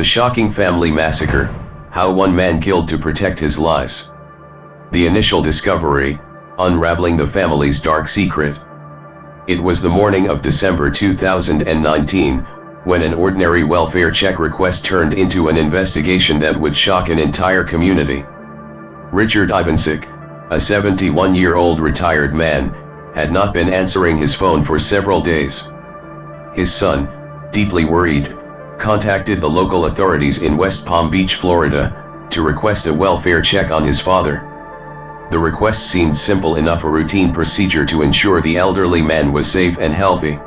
The shocking family massacre, how one man killed to protect his lies. The initial discovery, unraveling the family's dark secret. It was the morning of December 2019, when an ordinary welfare check request turned into an investigation that would shock an entire community. Richard Ivancic, a 71-year-old retired man, had not been answering his phone for several days. His son, deeply worried, contacted the local authorities in West Palm Beach, Florida, to request a welfare check on his father. The request seemed simple enough, a routine procedure to ensure the elderly man was safe and healthy.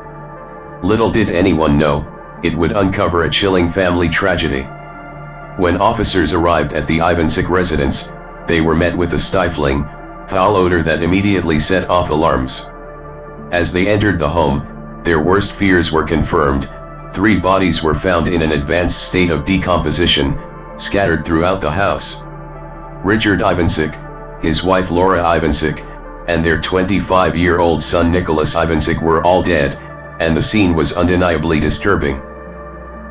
Little did anyone know, it would uncover a chilling family tragedy. When officers arrived at the Ivancic residence, they were met with a stifling, foul odor that immediately set off alarms. As they entered the home, their worst fears were confirmed. 3 bodies were found in an advanced state of decomposition, scattered throughout the house. Richard Ivancic, his wife Laura Ivancic, and their 25-year-old son Nicholas Ivancic were all dead, and the scene was undeniably disturbing.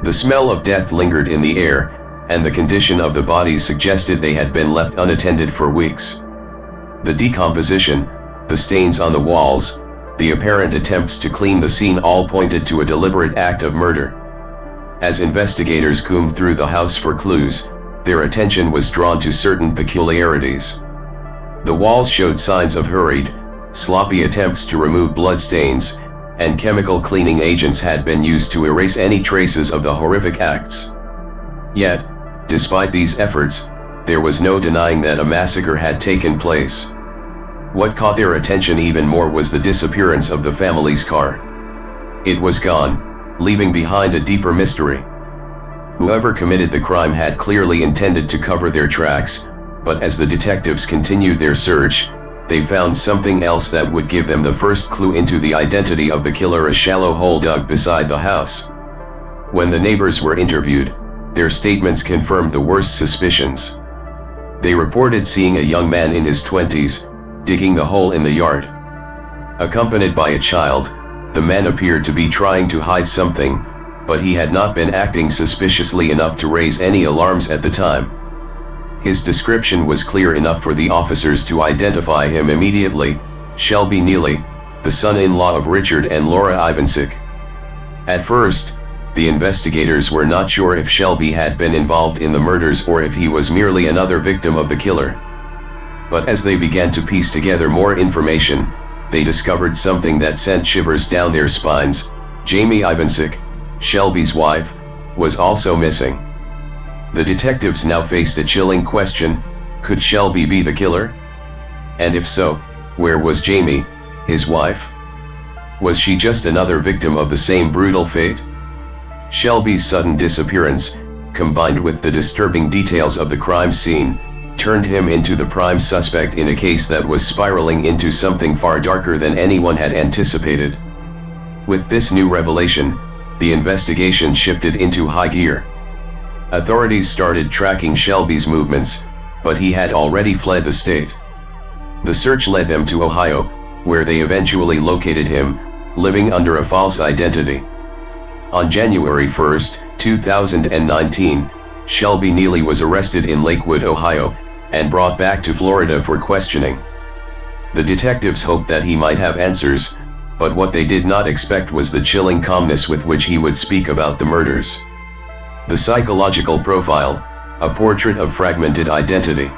The smell of death lingered in the air, and the condition of the bodies suggested they had been left unattended for weeks. The decomposition, the stains on the walls, the apparent attempts to clean the scene all pointed to a deliberate act of murder. As investigators combed through the house for clues, their attention was drawn to certain peculiarities. The walls showed signs of hurried, sloppy attempts to remove bloodstains, and chemical cleaning agents had been used to erase any traces of the horrific acts. Yet, despite these efforts, there was no denying that a massacre had taken place. What caught their attention even more was the disappearance of the family's car. It was gone, leaving behind a deeper mystery. Whoever committed the crime had clearly intended to cover their tracks, but as the detectives continued their search, they found something else that would give them the first clue into the identity of the killer: a shallow hole dug beside the house. When the neighbors were interviewed, their statements confirmed the worst suspicions. They reported seeing a young man in his 20s, digging the hole in the yard. Accompanied by a child, the man appeared to be trying to hide something, but he had not been acting suspiciously enough to raise any alarms at the time. His description was clear enough for the officers to identify him immediately: Shelby Neely, the son-in-law of Richard and Laura Ivancic. At first, the investigators were not sure if Shelby had been involved in the murders or if he was merely another victim of the killer. But as they began to piece together more information, they discovered something that sent shivers down their spines: Jamie Ivancic, Shelby's wife, was also missing. The detectives now faced a chilling question: could Shelby be the killer? And if so, where was Jamie, his wife? Was she just another victim of the same brutal fate? Shelby's sudden disappearance, combined with the disturbing details of the crime scene, turned him into the prime suspect in a case that was spiraling into something far darker than anyone had anticipated. With this new revelation, the investigation shifted into high gear. Authorities started tracking Shelby's movements, but he had already fled the state. The search led them to Ohio, where they eventually located him, living under a false identity. On January 1, 2019, Shelby Neely was arrested in Lakewood, Ohio, and brought back to Florida for questioning. The detectives hoped that he might have answers, but what they did not expect was the chilling calmness with which he would speak about the murders. The psychological profile, a portrait of fragmented identity.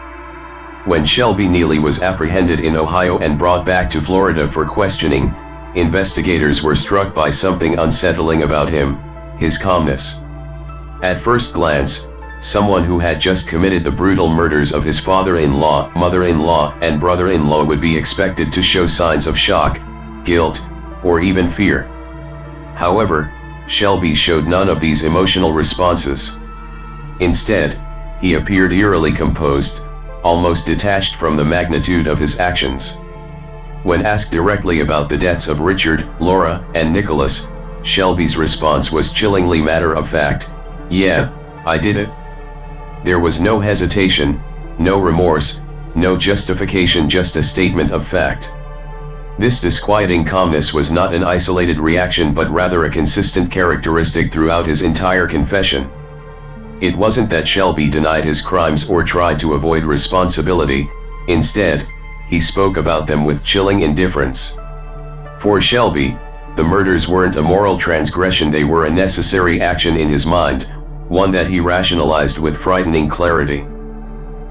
When Shelby Neely was apprehended in Ohio and brought back to Florida for questioning, investigators were struck by something unsettling about him: his calmness. At first glance, someone who had just committed the brutal murders of his father-in-law, mother-in-law, and brother-in-law would be expected to show signs of shock, guilt, or even fear. However, Shelby showed none of these emotional responses. Instead, he appeared eerily composed, almost detached from the magnitude of his actions. When asked directly about the deaths of Richard, Laura, and Nicholas, Shelby's response was chillingly matter-of-fact: "Yeah, I did it." There was no hesitation, no remorse, no justification, just a statement of fact. This disquieting calmness was not an isolated reaction but rather a consistent characteristic throughout his entire confession. It wasn't that Shelby denied his crimes or tried to avoid responsibility. Instead, he spoke about them with chilling indifference. For Shelby, the murders weren't a moral transgression, they were a necessary action in his mind, one that he rationalized with frightening clarity.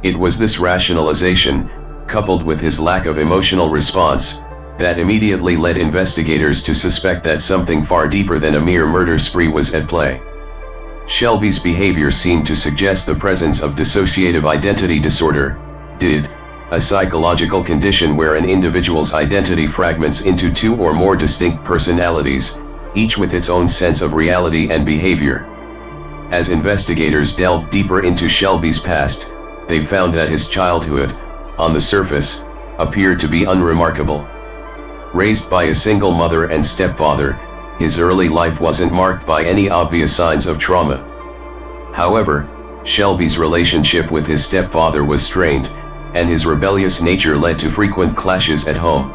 It was this rationalization, coupled with his lack of emotional response, that immediately led investigators to suspect that something far deeper than a mere murder spree was at play. Shelby's behavior seemed to suggest the presence of dissociative identity disorder, DID, a psychological condition where an individual's identity fragments into two or more distinct personalities, each with its own sense of reality and behavior. As investigators delved deeper into Shelby's past, they found that his childhood, on the surface, appeared to be unremarkable. Raised by a single mother and stepfather, his early life wasn't marked by any obvious signs of trauma. However, Shelby's relationship with his stepfather was strained, and his rebellious nature led to frequent clashes at home.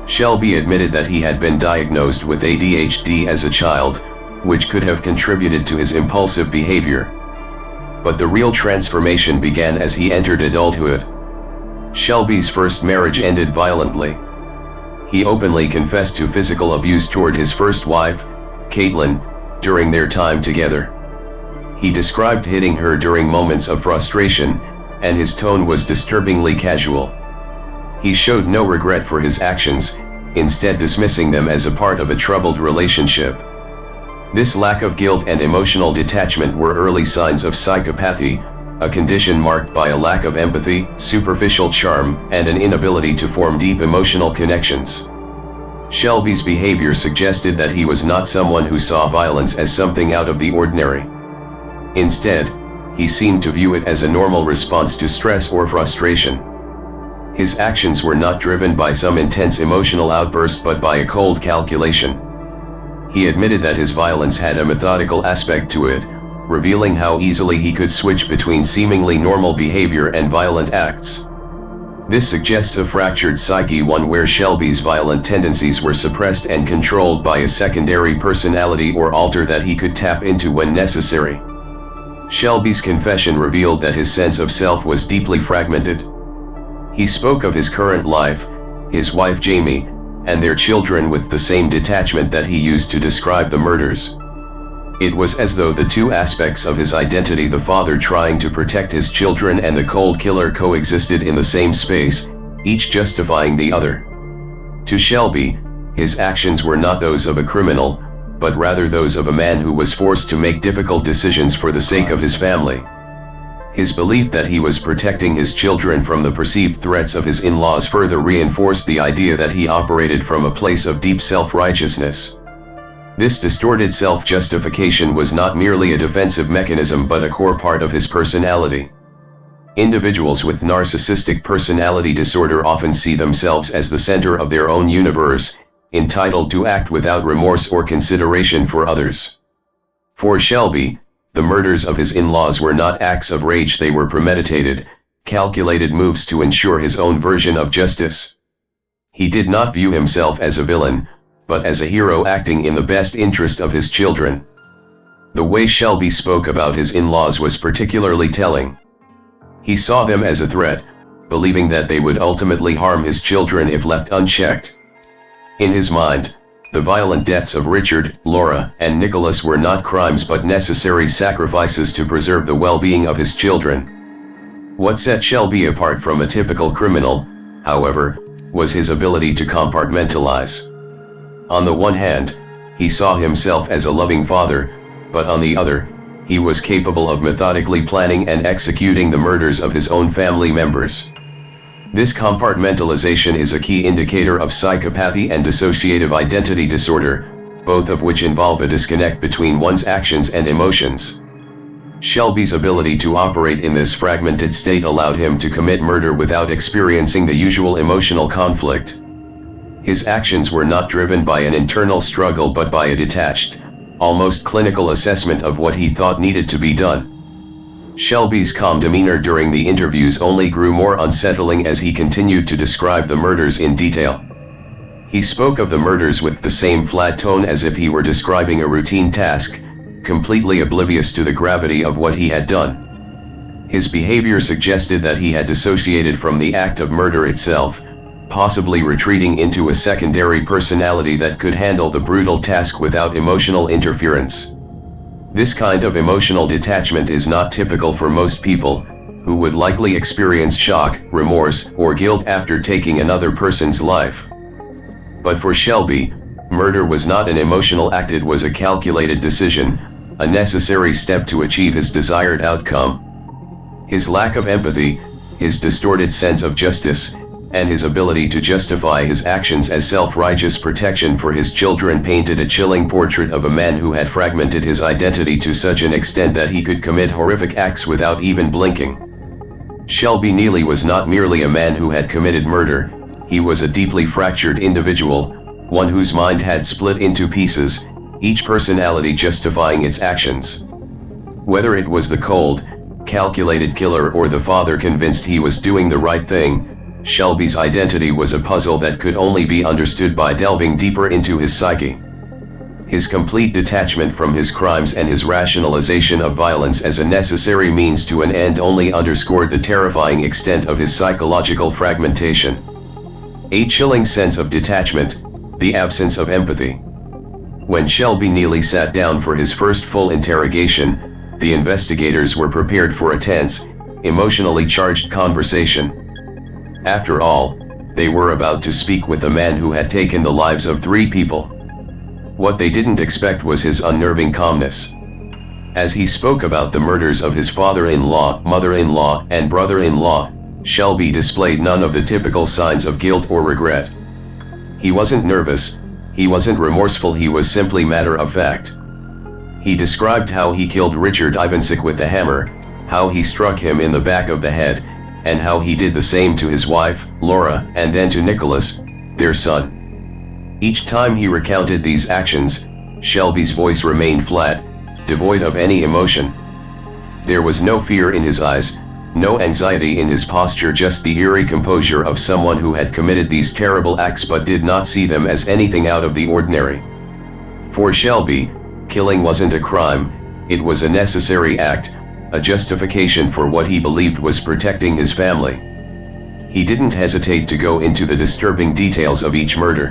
Shelby admitted that he had been diagnosed with ADHD as a child, which could have contributed to his impulsive behavior. But the real transformation began as he entered adulthood. Shelby's first marriage ended violently. He openly confessed to physical abuse toward his first wife, Caitlin, during their time together. He described hitting her during moments of frustration, and his tone was disturbingly casual. He showed no regret for his actions, instead dismissing them as a part of a troubled relationship. This lack of guilt and emotional detachment were early signs of psychopathy, a condition marked by a lack of empathy, superficial charm, and an inability to form deep emotional connections. Shelby's behavior suggested that he was not someone who saw violence as something out of the ordinary. Instead, he seemed to view it as a normal response to stress or frustration. His actions were not driven by some intense emotional outburst but by a cold calculation. He admitted that his violence had a methodical aspect to it, revealing how easily he could switch between seemingly normal behavior and violent acts. This suggests a fractured psyche, one where Shelby's violent tendencies were suppressed and controlled by a secondary personality or alter that he could tap into when necessary. Shelby's confession revealed that his sense of self was deeply fragmented. He spoke of his current life, his wife Jamie, and their children with the same detachment that he used to describe the murders. It was as though the two aspects of his identity, the father trying to protect his children and the cold killer, coexisted in the same space, each justifying the other. To Shelby, his actions were not those of a criminal, but rather those of a man who was forced to make difficult decisions for the sake of his family. His belief that he was protecting his children from the perceived threats of his in-laws further reinforced the idea that he operated from a place of deep self-righteousness. This distorted self-justification was not merely a defensive mechanism but a core part of his personality. Individuals with narcissistic personality disorder often see themselves as the center of their own universe, entitled to act without remorse or consideration for others. For Shelby, the murders of his in-laws were not acts of rage, they were premeditated, calculated moves to ensure his own version of justice. He did not view himself as a villain, but as a hero acting in the best interest of his children. The way Shelby spoke about his in-laws was particularly telling. He saw them as a threat, believing that they would ultimately harm his children if left unchecked. In his mind, the violent deaths of Richard, Laura, and Nicholas were not crimes but necessary sacrifices to preserve the well-being of his children. What set Shelby apart from a typical criminal, however, was his ability to compartmentalize. On the one hand, he saw himself as a loving father, but on the other, he was capable of methodically planning and executing the murders of his own family members. This compartmentalization is a key indicator of psychopathy and dissociative identity disorder, both of which involve a disconnect between one's actions and emotions. Shelby's ability to operate in this fragmented state allowed him to commit murder without experiencing the usual emotional conflict. His actions were not driven by an internal struggle but by a detached, almost clinical assessment of what he thought needed to be done. Shelby's calm demeanor during the interviews only grew more unsettling as he continued to describe the murders in detail. He spoke of the murders with the same flat tone as if he were describing a routine task, completely oblivious to the gravity of what he had done. His behavior suggested that he had dissociated from the act of murder itself, possibly retreating into a secondary personality that could handle the brutal task without emotional interference. This kind of emotional detachment is not typical for most people, who would likely experience shock, remorse, or guilt after taking another person's life. But for Shelby, murder was not an emotional act, it was a calculated decision, a necessary step to achieve his desired outcome. His lack of empathy, his distorted sense of justice, and his ability to justify his actions as self-righteous protection for his children painted a chilling portrait of a man who had fragmented his identity to such an extent that he could commit horrific acts without even blinking. Shelby Neely was not merely a man who had committed murder, he was a deeply fractured individual, one whose mind had split into pieces, each personality justifying its actions. Whether it was the cold, calculated killer or the father convinced he was doing the right thing, Shelby's identity was a puzzle that could only be understood by delving deeper into his psyche. His complete detachment from his crimes and his rationalization of violence as a necessary means to an end only underscored the terrifying extent of his psychological fragmentation. A chilling sense of detachment, the absence of empathy. When Shelby Neely sat down for his first full interrogation, the investigators were prepared for a tense, emotionally charged conversation. After all, they were about to speak with a man who had taken the lives of 3 people. What they didn't expect was his unnerving calmness. As he spoke about the murders of his father-in-law, mother-in-law, and brother-in-law, Shelby displayed none of the typical signs of guilt or regret. He wasn't nervous, he wasn't remorseful, he was simply matter-of-fact. He described how he killed Richard Ivancic with a hammer, how he struck him in the back of the head, and how he did the same to his wife, Laura, and then to Nicholas, their son. Each time he recounted these actions, Shelby's voice remained flat, devoid of any emotion. There was no fear in his eyes, no anxiety in his posture, just the eerie composure of someone who had committed these terrible acts but did not see them as anything out of the ordinary. For Shelby, killing wasn't a crime, it was a necessary act, a justification for what he believed was protecting his family. He didn't hesitate to go into the disturbing details of each murder.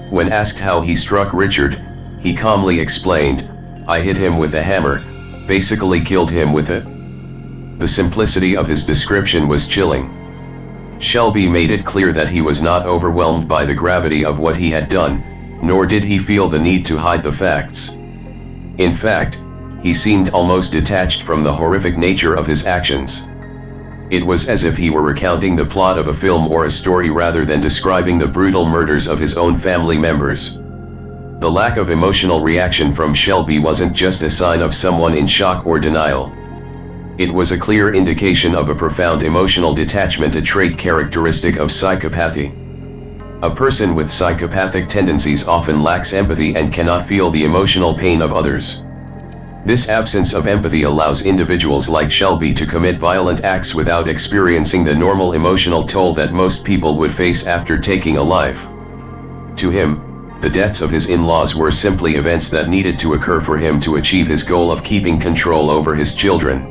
When asked how he struck Richard, he calmly explained, "I hit him with a hammer, basically killed him with it." The simplicity of his description was chilling. Shelby made it clear that he was not overwhelmed by the gravity of what he had done, nor did he feel the need to hide the facts. In fact, he seemed almost detached from the horrific nature of his actions. It was as if he were recounting the plot of a film or a story rather than describing the brutal murders of his own family members. The lack of emotional reaction from Shelby wasn't just a sign of someone in shock or denial. It was a clear indication of a profound emotional detachment, a trait characteristic of psychopathy. A person with psychopathic tendencies often lacks empathy and cannot feel the emotional pain of others. This absence of empathy allows individuals like Shelby to commit violent acts without experiencing the normal emotional toll that most people would face after taking a life. To him, the deaths of his in-laws were simply events that needed to occur for him to achieve his goal of keeping control over his children.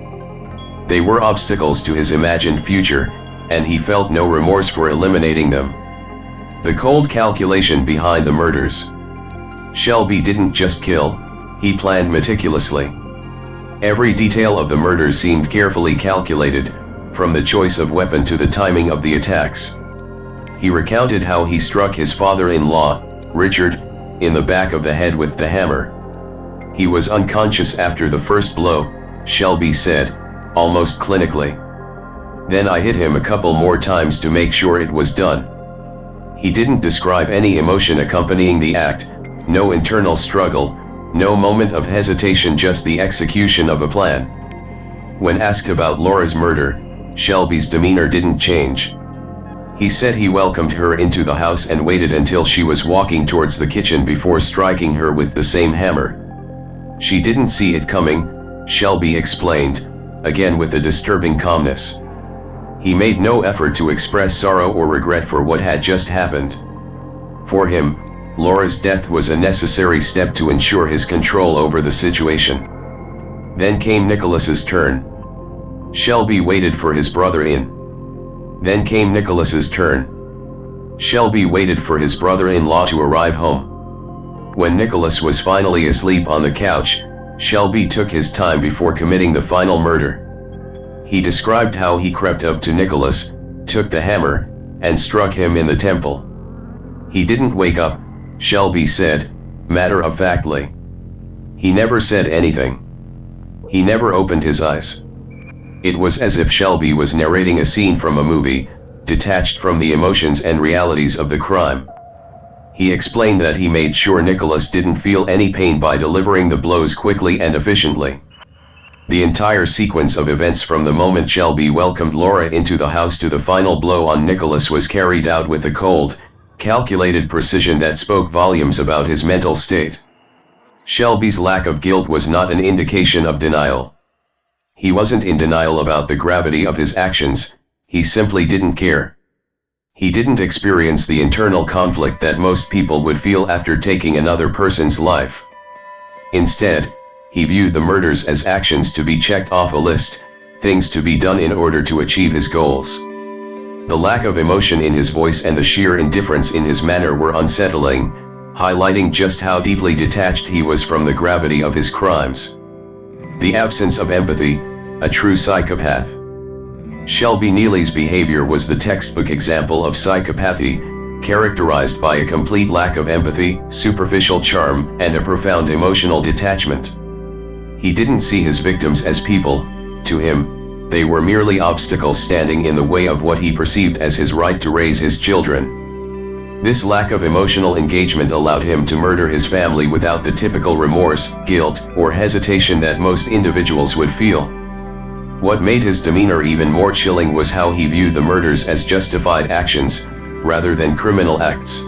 They were obstacles to his imagined future, and he felt no remorse for eliminating them. The cold calculation behind the murders. Shelby didn't just kill, he planned meticulously. Every detail of the murders seemed carefully calculated, from the choice of weapon to the timing of the attacks. He recounted how he struck his father-in-law, Richard, in the back of the head with the hammer. He was unconscious after the first blow, Shelby said, almost clinically. Then I hit him a couple more times to make sure it was done. He didn't describe any emotion accompanying the act, no internal struggle, no moment of hesitation, just the execution of a plan. When asked about Laura's murder, Shelby's demeanor didn't change. He said he welcomed her into the house and waited until she was walking towards the kitchen before striking her with the same hammer. She didn't see it coming, Shelby explained, again with a disturbing calmness. He made no effort to express sorrow or regret for what had just happened. For him, Laura's death was a necessary step to ensure his control over the situation. Then came Nicholas's turn. Shelby waited for his brother in. Then came Nicholas's turn. Shelby waited for his brother-in-law to arrive home. When Nicholas was finally asleep on the couch, Shelby took his time before committing the final murder. He described how he crept up to Nicholas, took the hammer, and struck him in the temple. He didn't wake up, Shelby said, matter-of-factly. He never said anything. He never opened his eyes. It was as if Shelby was narrating a scene from a movie, detached from the emotions and realities of the crime. He explained that he made sure Nicholas didn't feel any pain by delivering the blows quickly and efficiently. The entire sequence of events from the moment Shelby welcomed Laura into the house to the final blow on Nicholas was carried out with a cold, calculated precision that spoke volumes about his mental state. Shelby's lack of guilt was not an indication of denial. He wasn't in denial about the gravity of his actions, he simply didn't care. He didn't experience the internal conflict that most people would feel after taking another person's life. Instead, he viewed the murders as actions to be checked off a list, things to be done in order to achieve his goals. The lack of emotion in his voice and the sheer indifference in his manner were unsettling, highlighting just how deeply detached he was from the gravity of his crimes. The absence of empathy, a true psychopath. Shelby Neely's behavior was the textbook example of psychopathy, characterized by a complete lack of empathy, superficial charm, and a profound emotional detachment. He didn't see his victims as people. To him, they were merely obstacles standing in the way of what he perceived as his right to raise his children. This lack of emotional engagement allowed him to murder his family without the typical remorse, guilt, or hesitation that most individuals would feel. What made his demeanor even more chilling was how he viewed the murders as justified actions, rather than criminal acts.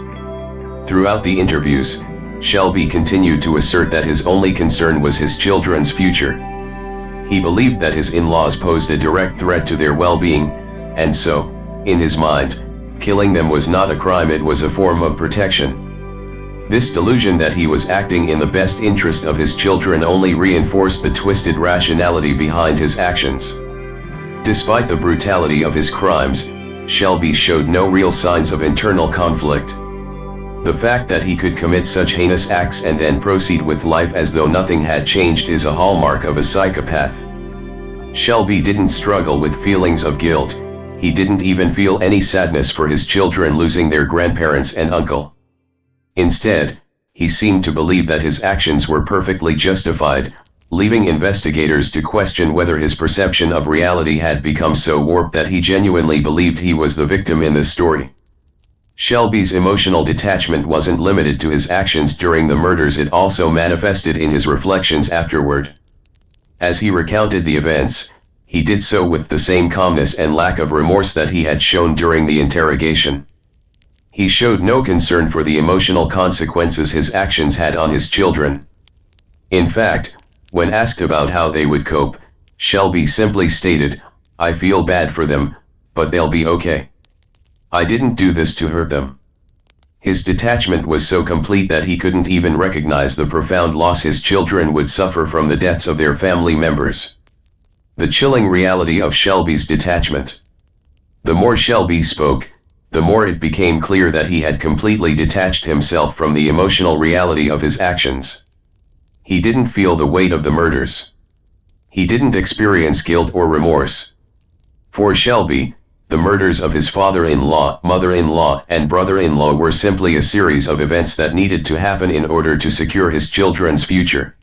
Throughout the interviews, Shelby continued to assert that his only concern was his children's future. He believed that his in-laws posed a direct threat to their well-being, and so, in his mind, killing them was not a crime, it was a form of protection. This delusion that he was acting in the best interest of his children only reinforced the twisted rationality behind his actions. Despite the brutality of his crimes, Shelby showed no real signs of internal conflict. The fact that he could commit such heinous acts and then proceed with life as though nothing had changed is a hallmark of a psychopath. Shelby didn't struggle with feelings of guilt, he didn't even feel any sadness for his children losing their grandparents and uncle. Instead, he seemed to believe that his actions were perfectly justified, leaving investigators to question whether his perception of reality had become so warped that he genuinely believed he was the victim in the story. Shelby's emotional detachment wasn't limited to his actions during the murders, it also manifested in his reflections afterward. As he recounted the events, he did so with the same calmness and lack of remorse that he had shown during the interrogation. He showed no concern for the emotional consequences his actions had on his children. In fact, when asked about how they would cope, Shelby simply stated, "I feel bad for them, but they'll be okay. I didn't do this to hurt them." His detachment was so complete that he couldn't even recognize the profound loss his children would suffer from the deaths of their family members. The chilling reality of Shelby's detachment. The more Shelby spoke, the more it became clear that he had completely detached himself from the emotional reality of his actions. He didn't feel the weight of the murders. He didn't experience guilt or remorse. For Shelby, the murders of his father-in-law, mother-in-law, and brother-in-law were simply a series of events that needed to happen in order to secure his children's future.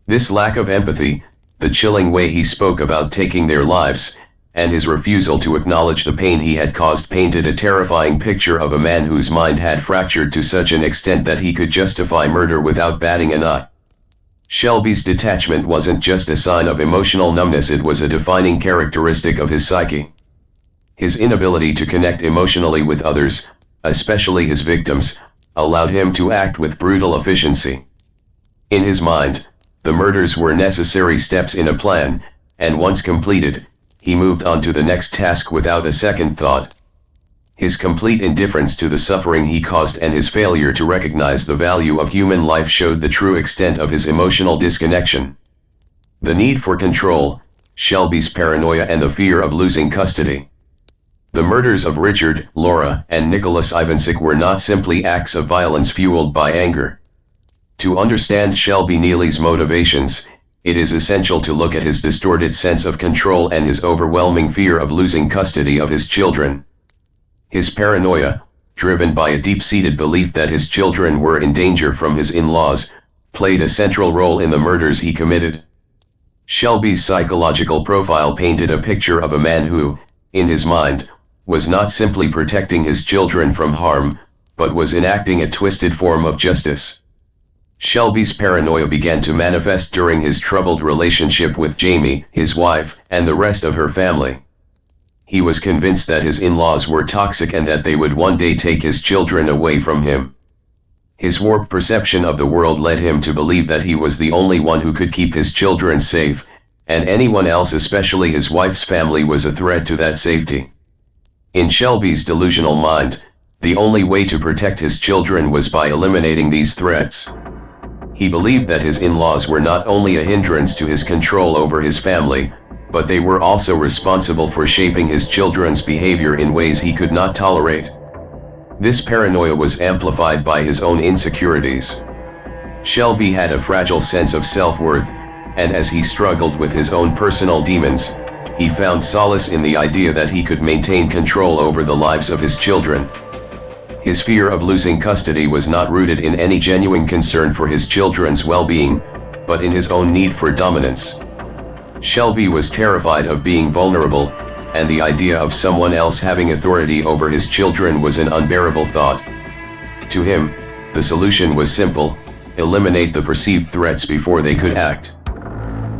This lack of empathy, the chilling way he spoke about taking their lives, and his refusal to acknowledge the pain he had caused painted a terrifying picture of a man whose mind had fractured to such an extent that he could justify murder without batting an eye. Shelby's detachment wasn't just a sign of emotional numbness, it was a defining characteristic of his psyche. His inability to connect emotionally with others, especially his victims, allowed him to act with brutal efficiency. In his mind, the murders were necessary steps in a plan, and once completed, he moved on to the next task without a second thought. His complete indifference to the suffering he caused and his failure to recognize the value of human life showed the true extent of his emotional disconnection. The need for control, Shelby's paranoia and the fear of losing custody. The murders of Richard, Laura, and Nicholas Ivancic were not simply acts of violence fueled by anger. To understand Shelby Neely's motivations, it is essential to look at his distorted sense of control and his overwhelming fear of losing custody of his children. His paranoia, driven by a deep-seated belief that his children were in danger from his in-laws, played a central role in the murders he committed. Shelby's psychological profile painted a picture of a man who, in his mind, was not simply protecting his children from harm, but was enacting a twisted form of justice. Shelby's paranoia began to manifest during his troubled relationship with Jamie, his wife, and the rest of her family. He was convinced that his in-laws were toxic and that they would one day take his children away from him. His warped perception of the world led him to believe that he was the only one who could keep his children safe, and anyone else, especially his wife's family, was a threat to that safety. In Shelby's delusional mind, the only way to protect his children was by eliminating these threats. He believed that his in-laws were not only a hindrance to his control over his family, but they were also responsible for shaping his children's behavior in ways he could not tolerate. This paranoia was amplified by his own insecurities. Shelby had a fragile sense of self-worth, and as he struggled with his own personal demons, he found solace in the idea that he could maintain control over the lives of his children. His fear of losing custody was not rooted in any genuine concern for his children's well-being, but in his own need for dominance. Shelby was terrified of being vulnerable, and the idea of someone else having authority over his children was an unbearable thought. To him, the solution was simple: eliminate the perceived threats before they could act.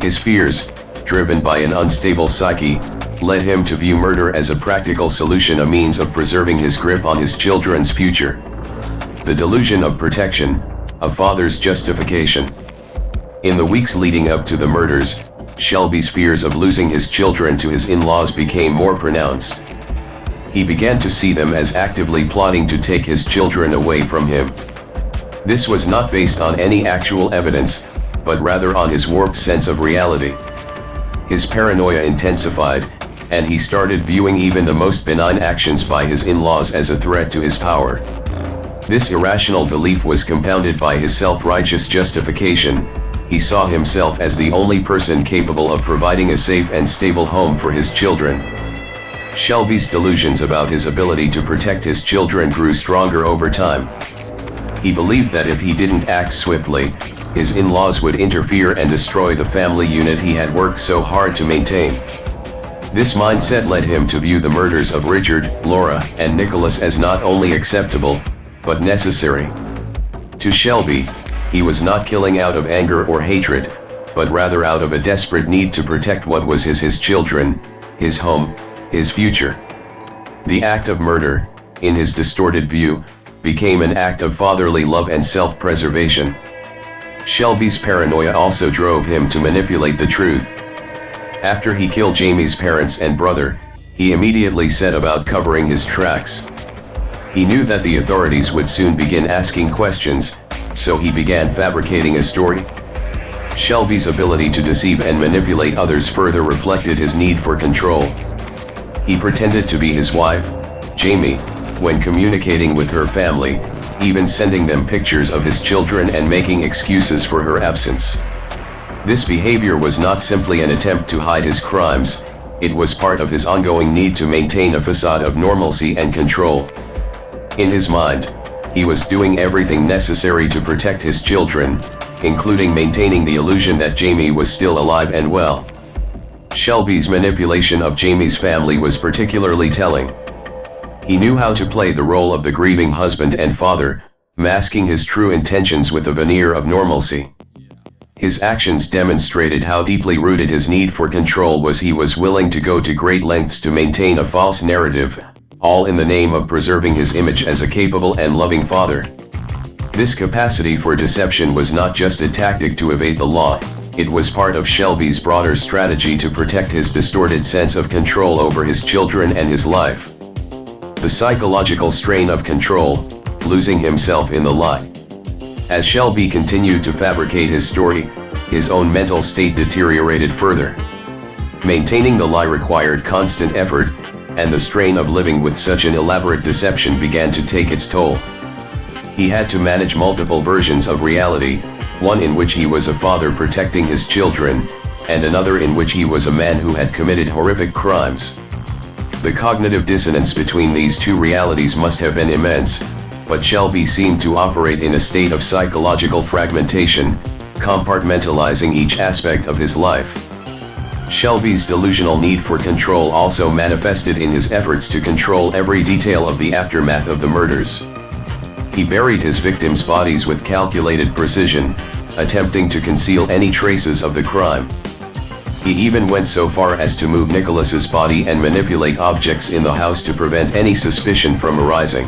His fears, driven by an unstable psyche, led him to view murder as a practical solution, a means of preserving his grip on his children's future. The delusion of protection, a father's justification. In the weeks leading up to the murders, Shelby's fears of losing his children to his in-laws became more pronounced. He began to see them as actively plotting to take his children away from him. This was not based on any actual evidence, but rather on his warped sense of reality. His paranoia intensified, and he started viewing even the most benign actions by his in-laws as a threat to his power. This irrational belief was compounded by his self-righteous justification. He saw himself as the only person capable of providing a safe and stable home for his children. Shelby's delusions about his ability to protect his children grew stronger over time. He believed that if he didn't act swiftly, his in-laws would interfere and destroy the family unit he had worked so hard to maintain. This mindset led him to view the murders of Richard, Laura, and Nicholas as not only acceptable, but necessary. To Shelby, he was not killing out of anger or hatred, but rather out of a desperate need to protect what was his children, his home, his future. The act of murder, in his distorted view, became an act of fatherly love and self-preservation. Shelby's paranoia also drove him to manipulate the truth. After he killed Jamie's parents and brother, he immediately set about covering his tracks. He knew that the authorities would soon begin asking questions, so he began fabricating a story. Shelby's ability to deceive and manipulate others further reflected his need for control. He pretended to be his wife, Jamie, when communicating with her family, even sending them pictures of his children and making excuses for her absence. This behavior was not simply an attempt to hide his crimes, it was part of his ongoing need to maintain a facade of normalcy and control. In his mind, he was doing everything necessary to protect his children, including maintaining the illusion that Jamie was still alive and well. Shelby's manipulation of Jamie's family was particularly telling. He knew how to play the role of the grieving husband and father, masking his true intentions with a veneer of normalcy. His actions demonstrated how deeply rooted his need for control was. He was willing to go to great lengths to maintain a false narrative, all in the name of preserving his image as a capable and loving father. This capacity for deception was not just a tactic to evade the law, it was part of Shelby's broader strategy to protect his distorted sense of control over his children and his life. The psychological strain of control, losing himself in the lie. As Shelby continued to fabricate his story, his own mental state deteriorated further. Maintaining the lie required constant effort, and the strain of living with such an elaborate deception began to take its toll. He had to manage multiple versions of reality, one in which he was a father protecting his children, and another in which he was a man who had committed horrific crimes. The cognitive dissonance between these two realities must have been immense, but Shelby seemed to operate in a state of psychological fragmentation, compartmentalizing each aspect of his life. Shelby's delusional need for control also manifested in his efforts to control every detail of the aftermath of the murders. He buried his victims' bodies with calculated precision, attempting to conceal any traces of the crime. He even went so far as to move Nicholas's body and manipulate objects in the house to prevent any suspicion from arising.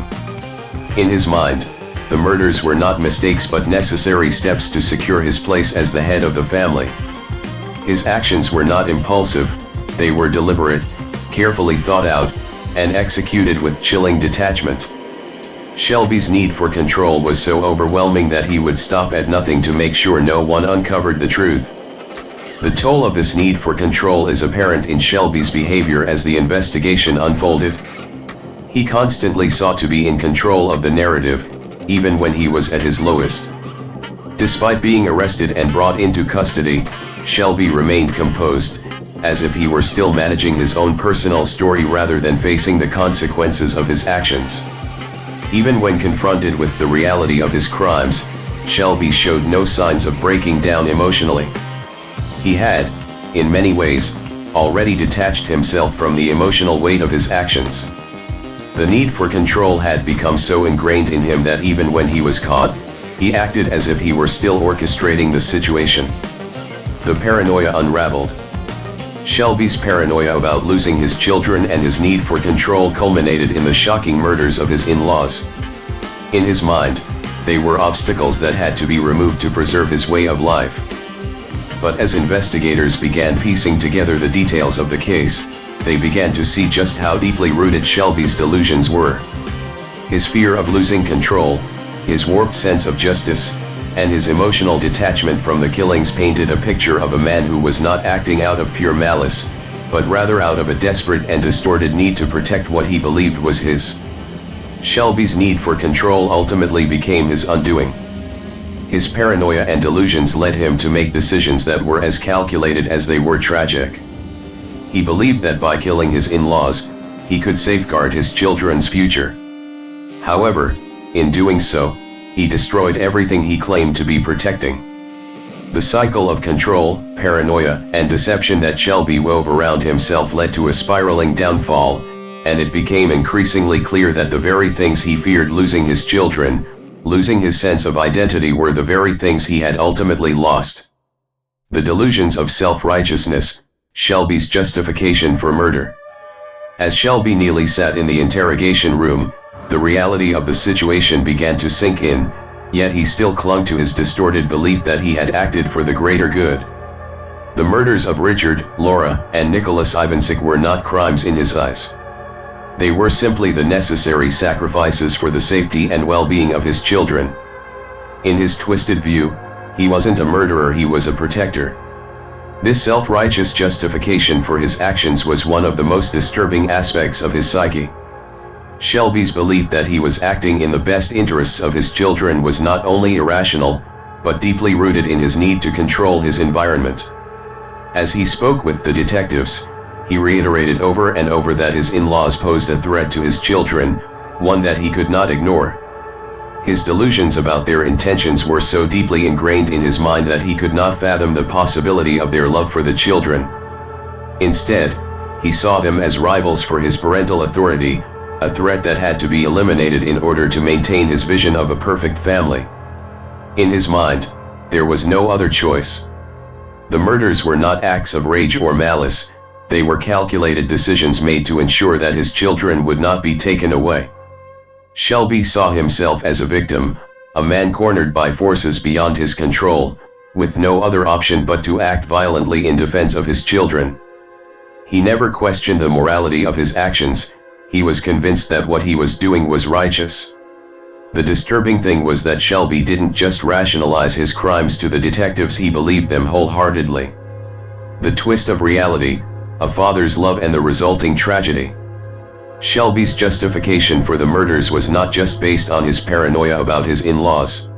In his mind, the murders were not mistakes but necessary steps to secure his place as the head of the family. His actions were not impulsive, they were deliberate, carefully thought out, and executed with chilling detachment. Shelby's need for control was so overwhelming that he would stop at nothing to make sure no one uncovered the truth. The toll of this need for control is apparent in Shelby's behavior as the investigation unfolded. He constantly sought to be in control of the narrative, even when he was at his lowest. Despite being arrested and brought into custody, Shelby remained composed, as if he were still managing his own personal story rather than facing the consequences of his actions. Even when confronted with the reality of his crimes, Shelby showed no signs of breaking down emotionally. He had, in many ways, already detached himself from the emotional weight of his actions. The need for control had become so ingrained in him that even when he was caught, he acted as if he were still orchestrating the situation. The paranoia unraveled. Shelby's paranoia about losing his children and his need for control culminated in the shocking murders of his in-laws. In his mind, they were obstacles that had to be removed to preserve his way of life. But as investigators began piecing together the details of the case, they began to see just how deeply rooted Shelby's delusions were. His fear of losing control, his warped sense of justice, and his emotional detachment from the killings painted a picture of a man who was not acting out of pure malice, but rather out of a desperate and distorted need to protect what he believed was his. Shelby's need for control ultimately became his undoing. His paranoia and delusions led him to make decisions that were as calculated as they were tragic. He believed that by killing his in-laws, he could safeguard his children's future. However, in doing so, he destroyed everything he claimed to be protecting. The cycle of control, paranoia, and deception that Shelby wove around himself led to a spiraling downfall, and it became increasingly clear that the very things he feared, losing his children, losing his sense of identity, were the very things he had ultimately lost. The delusions of self-righteousness, Shelby's justification for murder. As Shelby Neely sat in the interrogation room, the reality of the situation began to sink in, yet he still clung to his distorted belief that he had acted for the greater good. The murders of Richard, Laura, and Nicholas Ivancic were not crimes in his eyes. They were simply the necessary sacrifices for the safety and well-being of his children. In his twisted view, he wasn't a murderer, he was a protector. This self-righteous justification for his actions was one of the most disturbing aspects of his psyche. Shelby's belief that he was acting in the best interests of his children was not only irrational, but deeply rooted in his need to control his environment. As he spoke with the detectives, he reiterated over and over that his in-laws posed a threat to his children, one that he could not ignore. His delusions about their intentions were so deeply ingrained in his mind that he could not fathom the possibility of their love for the children. Instead, he saw them as rivals for his parental authority, a threat that had to be eliminated in order to maintain his vision of a perfect family. In his mind, there was no other choice. The murders were not acts of rage or malice, they were calculated decisions made to ensure that his children would not be taken away. Shelby saw himself as a victim, a man cornered by forces beyond his control, with no other option but to act violently in defense of his children. He never questioned the morality of his actions, he was convinced that what he was doing was righteous. The disturbing thing was that Shelby didn't just rationalize his crimes to the detectives, he believed them wholeheartedly. The twist of reality, a father's love and the resulting tragedy. Shelby's justification for the murders was not just based on his paranoia about his in-laws.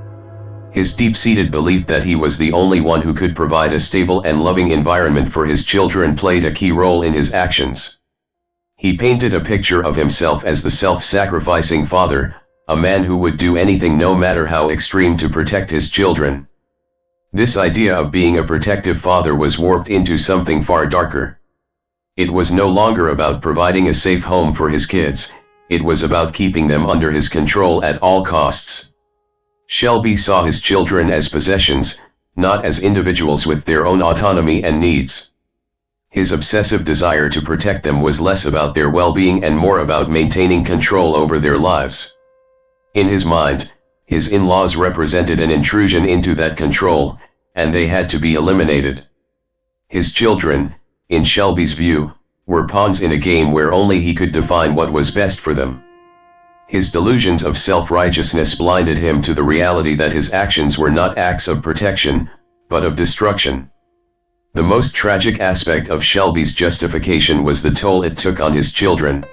His deep-seated belief that he was the only one who could provide a stable and loving environment for his children played a key role in his actions. He painted a picture of himself as the self-sacrificing father, a man who would do anything no matter how extreme to protect his children. This idea of being a protective father was warped into something far darker. It was no longer about providing a safe home for his kids, it was about keeping them under his control at all costs. Shelby saw his children as possessions, not as individuals with their own autonomy and needs. His obsessive desire to protect them was less about their well-being and more about maintaining control over their lives. In his mind, his in-laws represented an intrusion into that control, and they had to be eliminated. His children, in Shelby's view, were pawns in a game where only he could define what was best for them. His delusions of self-righteousness blinded him to the reality that his actions were not acts of protection, but of destruction. The most tragic aspect of Shelby's justification was the toll it took on his children.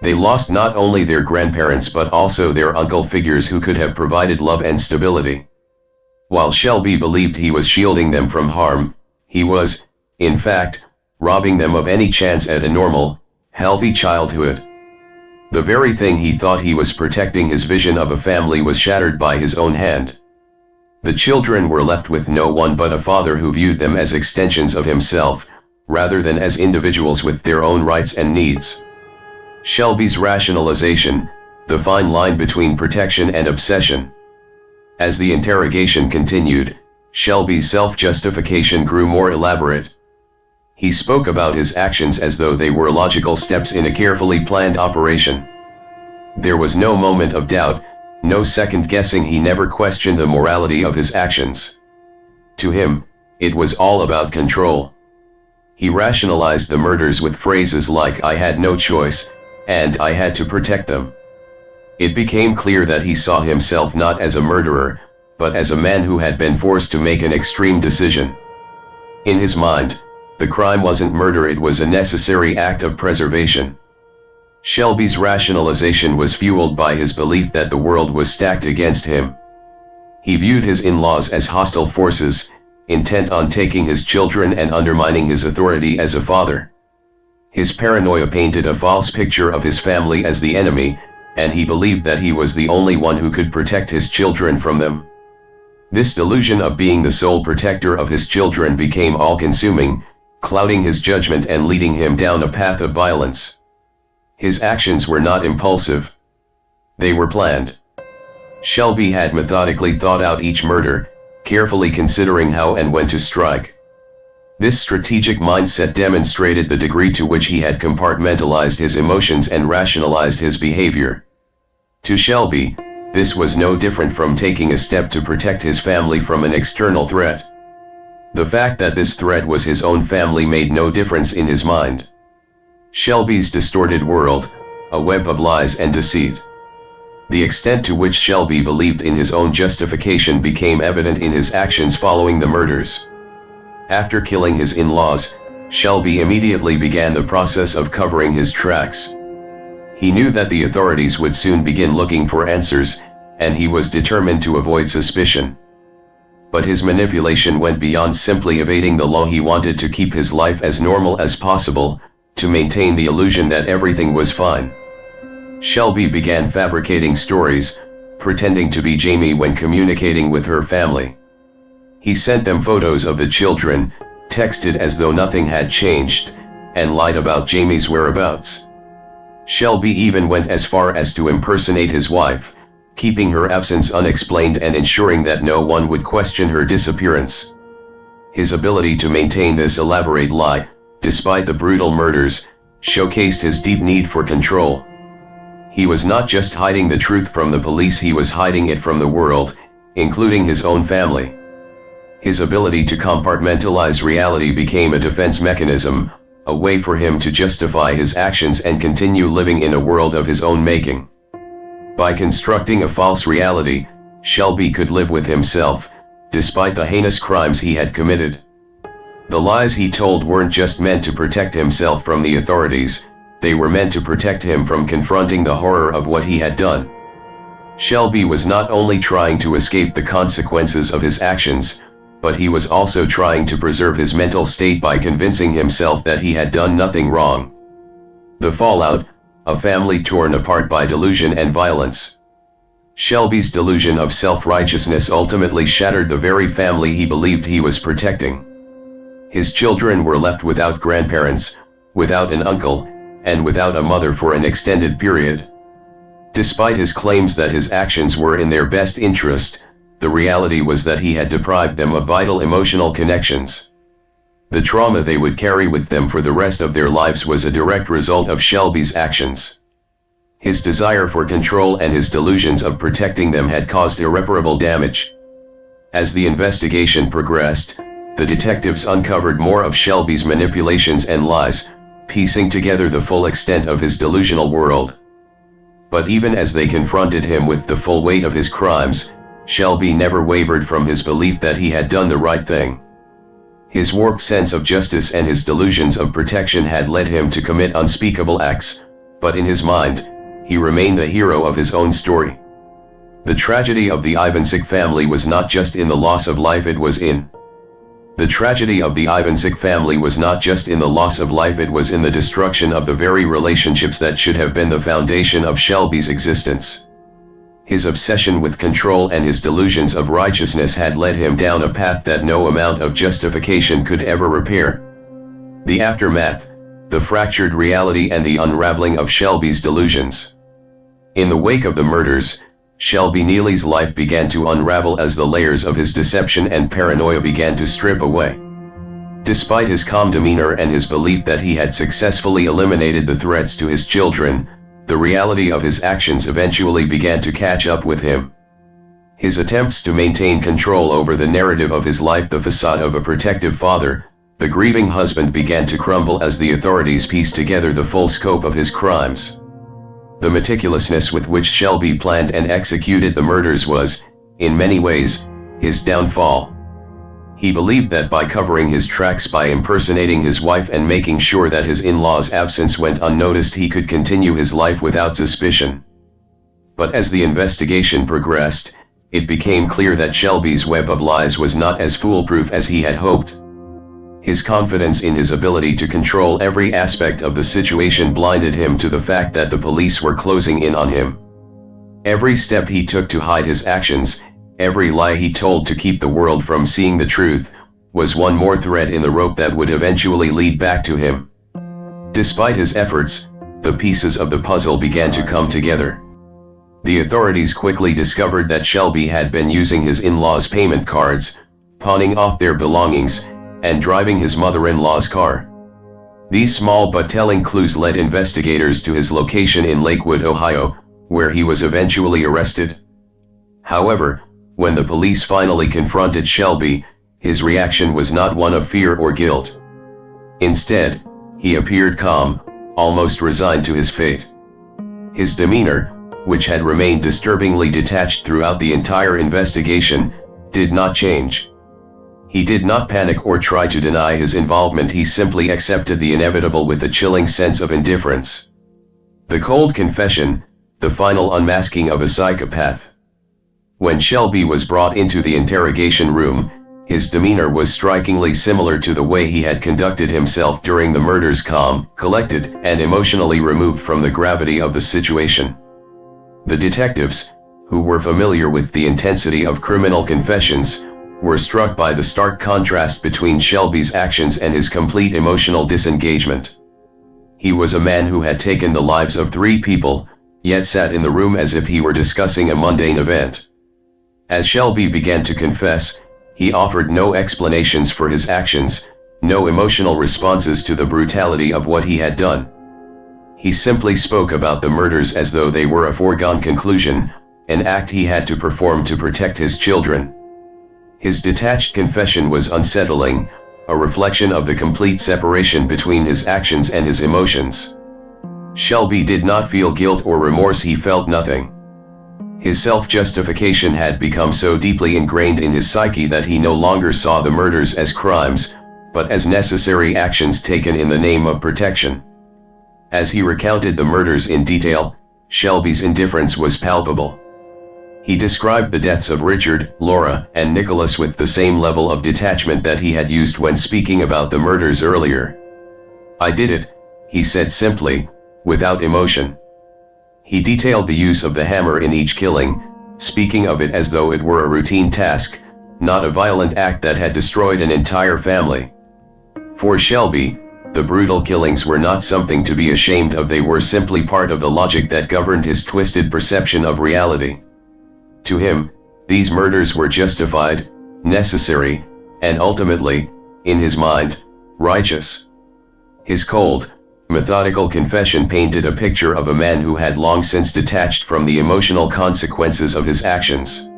They lost not only their grandparents but also their uncle figures who could have provided love and stability. While Shelby believed he was shielding them from harm, he was, in fact, robbing them of any chance at a normal, healthy childhood. The very thing he thought he was protecting, his vision of a family, was shattered by his own hand. The children were left with no one but a father who viewed them as extensions of himself, rather than as individuals with their own rights and needs. Shelby's rationalization, the fine line between protection and obsession. As the interrogation continued, Shelby's self-justification grew more elaborate. He spoke about his actions as though they were logical steps in a carefully planned operation. There was no moment of doubt, no second guessing. He never questioned the morality of his actions. To him, it was all about control. He rationalized the murders with phrases like "I had no choice," and "I had to protect them." It became clear that he saw himself not as a murderer, but as a man who had been forced to make an extreme decision. In his mind, the crime wasn't murder, it was a necessary act of preservation. Shelby's rationalization was fueled by his belief that the world was stacked against him. He viewed his in-laws as hostile forces, intent on taking his children and undermining his authority as a father. His paranoia painted a false picture of his family as the enemy, and he believed that he was the only one who could protect his children from them. This delusion of being the sole protector of his children became all-consuming, clouding his judgment and leading him down a path of violence. His actions were not impulsive. They were planned. Shelby had methodically thought out each murder, carefully considering how and when to strike. This strategic mindset demonstrated the degree to which he had compartmentalized his emotions and rationalized his behavior. To Shelby, this was no different from taking a step to protect his family from an external threat. The fact that this threat was his own family made no difference in his mind. Shelby's distorted world, a web of lies and deceit. The extent to which Shelby believed in his own justification became evident in his actions following the murders. After killing his in-laws, Shelby immediately began the process of covering his tracks. He knew that the authorities would soon begin looking for answers, and he was determined to avoid suspicion. But his manipulation went beyond simply evading the law. He wanted to keep his life as normal as possible, to maintain the illusion that everything was fine. Shelby began fabricating stories, pretending to be Jamie when communicating with her family. He sent them photos of the children, texted as though nothing had changed, and lied about Jamie's whereabouts. Shelby even went as far as to impersonate his wife, keeping her absence unexplained and ensuring that no one would question her disappearance. His ability to maintain this elaborate lie, despite the brutal murders, showcased his deep need for control. He was not just hiding the truth from the police, he was hiding it from the world, including his own family. His ability to compartmentalize reality became a defense mechanism, a way for him to justify his actions and continue living in a world of his own making. By constructing a false reality, Shelby could live with himself, despite the heinous crimes he had committed. The lies he told weren't just meant to protect himself from the authorities, they were meant to protect him from confronting the horror of what he had done. Shelby was not only trying to escape the consequences of his actions, but he was also trying to preserve his mental state by convincing himself that he had done nothing wrong. The fallout: a family torn apart by delusion and violence. Shelby's delusion of self-righteousness ultimately shattered the very family he believed he was protecting. His children were left without grandparents, without an uncle, and without a mother for an extended period. Despite his claims that his actions were in their best interest, the reality was that he had deprived them of vital emotional connections. The trauma they would carry with them for the rest of their lives was a direct result of Shelby's actions. His desire for control and his delusions of protecting them had caused irreparable damage. As the investigation progressed, the detectives uncovered more of Shelby's manipulations and lies, piecing together the full extent of his delusional world. But even as they confronted him with the full weight of his crimes, Shelby never wavered from his belief that he had done the right thing. His warped sense of justice and his delusions of protection had led him to commit unspeakable acts, but in his mind, he remained the hero of his own story. The tragedy of the Ivanchik family was not just in the loss of life, it was in the tragedy of the Ivanchik family was not just in the loss of life, it was in the destruction of the very relationships that should have been the foundation of Shelby's existence. His obsession with control and his delusions of righteousness had led him down a path that no amount of justification could ever repair. The aftermath: the fractured reality and the unraveling of Shelby's delusions. In the wake of the murders, Shelby Neely's life began to unravel as the layers of his deception and paranoia began to strip away. Despite his calm demeanor and his belief that he had successfully eliminated the threats to his children, the reality of his actions eventually began to catch up with him. His attempts to maintain control over the narrative of his life, the facade of a protective father, the grieving husband, began to crumble as the authorities pieced together the full scope of his crimes. The meticulousness with which Shelby planned and executed the murders was, in many ways, his downfall. He believed that by covering his tracks, by impersonating his wife and making sure that his in-laws' absence went unnoticed, he could continue his life without suspicion. But as the investigation progressed, it became clear that Shelby's web of lies was not as foolproof as he had hoped. His confidence in his ability to control every aspect of the situation blinded him to the fact that the police were closing in on him. Every step he took to hide his actions, every lie he told to keep the world from seeing the truth, was one more thread in the rope that would eventually lead back to him. Despite his efforts, the pieces of the puzzle began to come together. The authorities quickly discovered that Shelby had been using his in-laws' payment cards, pawning off their belongings, and driving his mother-in-law's car. These small but telling clues led investigators to his location in Lakewood, Ohio, where he was eventually arrested. However, when the police finally confronted Shelby, his reaction was not one of fear or guilt. Instead, he appeared calm, almost resigned to his fate. His demeanor, which had remained disturbingly detached throughout the entire investigation, did not change. He did not panic or try to deny his involvement, he simply accepted the inevitable with a chilling sense of indifference. The cold confession, the final unmasking of a psychopath. When Shelby was brought into the interrogation room, his demeanor was strikingly similar to the way he had conducted himself during the murders: calm, collected, and emotionally removed from the gravity of the situation. The detectives, who were familiar with the intensity of criminal confessions, were struck by the stark contrast between Shelby's actions and his complete emotional disengagement. He was a man who had taken the lives of 3 people, yet sat in the room as if he were discussing a mundane event. As Shelby began to confess, he offered no explanations for his actions, no emotional responses to the brutality of what he had done. He simply spoke about the murders as though they were a foregone conclusion, an act he had to perform to protect his children. His detached confession was unsettling, a reflection of the complete separation between his actions and his emotions. Shelby did not feel guilt or remorse, he felt nothing. His self-justification had become so deeply ingrained in his psyche that he no longer saw the murders as crimes, but as necessary actions taken in the name of protection. As he recounted the murders in detail, Shelby's indifference was palpable. He described the deaths of Richard, Laura, and Nicholas with the same level of detachment that he had used when speaking about the murders earlier. "I did it," he said simply, without emotion. He detailed the use of the hammer in each killing, speaking of it as though it were a routine task, not a violent act that had destroyed an entire family. For Shelby, the brutal killings were not something to be ashamed of, they were simply part of the logic that governed his twisted perception of reality. To him, these murders were justified, necessary, and ultimately, in his mind, righteous. His cold, methodical confession painted a picture of a man who had long since detached from the emotional consequences of his actions.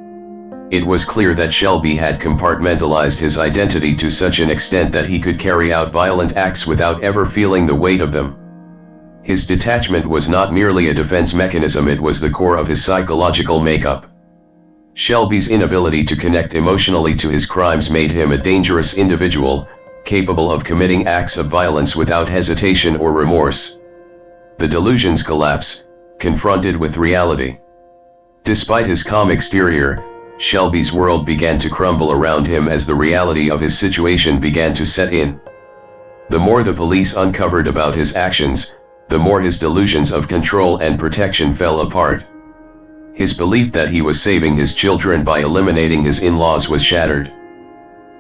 It was clear that Shelby had compartmentalized his identity to such an extent that he could carry out violent acts without ever feeling the weight of them. His detachment was not merely a defense mechanism, it was the core of his psychological makeup. Shelby's inability to connect emotionally to his crimes made him a dangerous individual, capable of committing acts of violence without hesitation or remorse. The delusions collapse, confronted with reality. Despite his calm exterior, Shelby's world began to crumble around him as the reality of his situation began to set in. The more the police uncovered about his actions, the more his delusions of control and protection fell apart. His belief that he was saving his children by eliminating his in-laws was shattered.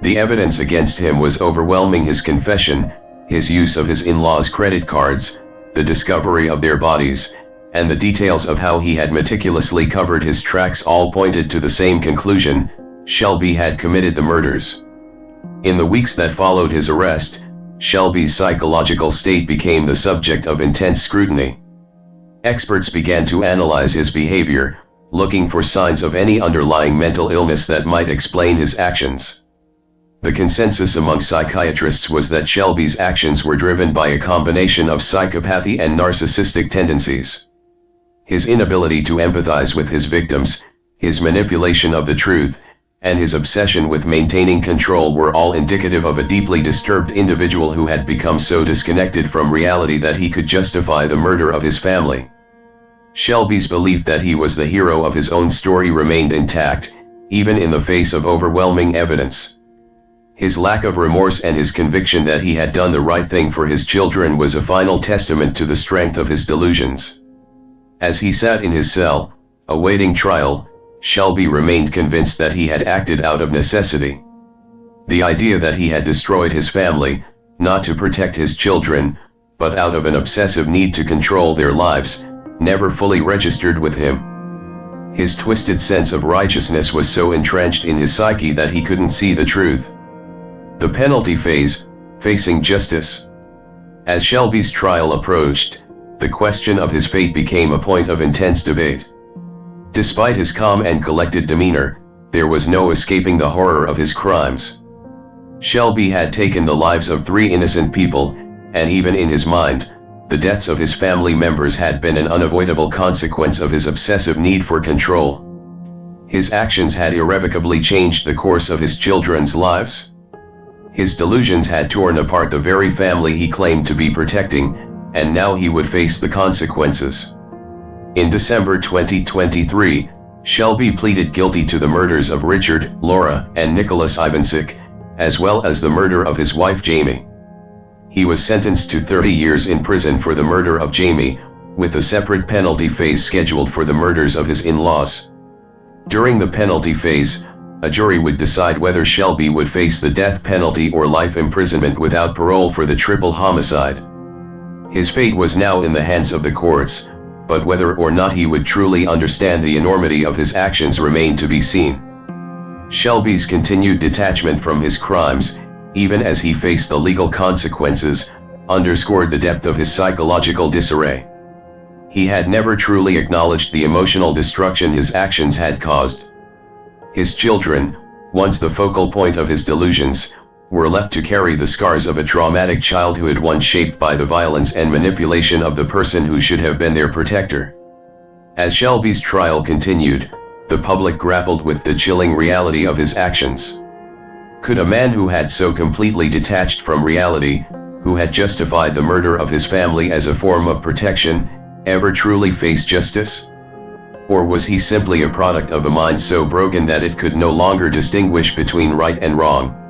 The evidence against him was overwhelming. His confession, his use of his in-laws' credit cards, the discovery of their bodies, and the details of how he had meticulously covered his tracks all pointed to the same conclusion: Shelby had committed the murders. In the weeks that followed his arrest, Shelby's psychological state became the subject of intense scrutiny. Experts began to analyze his behavior, looking for signs of any underlying mental illness that might explain his actions. The consensus among psychiatrists was that Shelby's actions were driven by a combination of psychopathy and narcissistic tendencies. His inability to empathize with his victims, his manipulation of the truth, and his obsession with maintaining control were all indicative of a deeply disturbed individual who had become so disconnected from reality that he could justify the murder of his family. Shelby's belief that he was the hero of his own story remained intact, even in the face of overwhelming evidence. His lack of remorse and his conviction that he had done the right thing for his children was a final testament to the strength of his delusions. As he sat in his cell, awaiting trial, Shelby remained convinced that he had acted out of necessity. The idea that he had destroyed his family, not to protect his children, but out of an obsessive need to control their lives, never fully registered with him. His twisted sense of righteousness was so entrenched in his psyche that he couldn't see the truth. The penalty phase, facing justice. As Shelby's trial approached, the question of his fate became a point of intense debate. Despite his calm and collected demeanor, there was no escaping the horror of his crimes. Shelby had taken the lives of 3 innocent people, and even in his mind, the deaths of his family members had been an unavoidable consequence of his obsessive need for control. His actions had irrevocably changed the course of his children's lives. His delusions had torn apart the very family he claimed to be protecting, and now he would face the consequences. In December 2023, Shelby pleaded guilty to the murders of Richard, Laura, and Nicholas Ivancic, as well as the murder of his wife Jamie. He was sentenced to 30 years in prison for the murder of Jamie, with a separate penalty phase scheduled for the murders of his in-laws. During the penalty phase, a jury would decide whether Shelby would face the death penalty or life imprisonment without parole for the triple homicide. His fate was now in the hands of the courts, but whether or not he would truly understand the enormity of his actions remained to be seen. Shelby's continued detachment from his crimes, even as he faced the legal consequences, underscored the depth of his psychological disarray. He had never truly acknowledged the emotional destruction his actions had caused. His children, once the focal point of his delusions, were left to carry the scars of a traumatic childhood, one shaped by the violence and manipulation of the person who should have been their protector. As Shelby's trial continued, the public grappled with the chilling reality of his actions. Could a man who had so completely detached from reality, who had justified the murder of his family as a form of protection, ever truly face justice? Or was he simply a product of a mind so broken that it could no longer distinguish between right and wrong?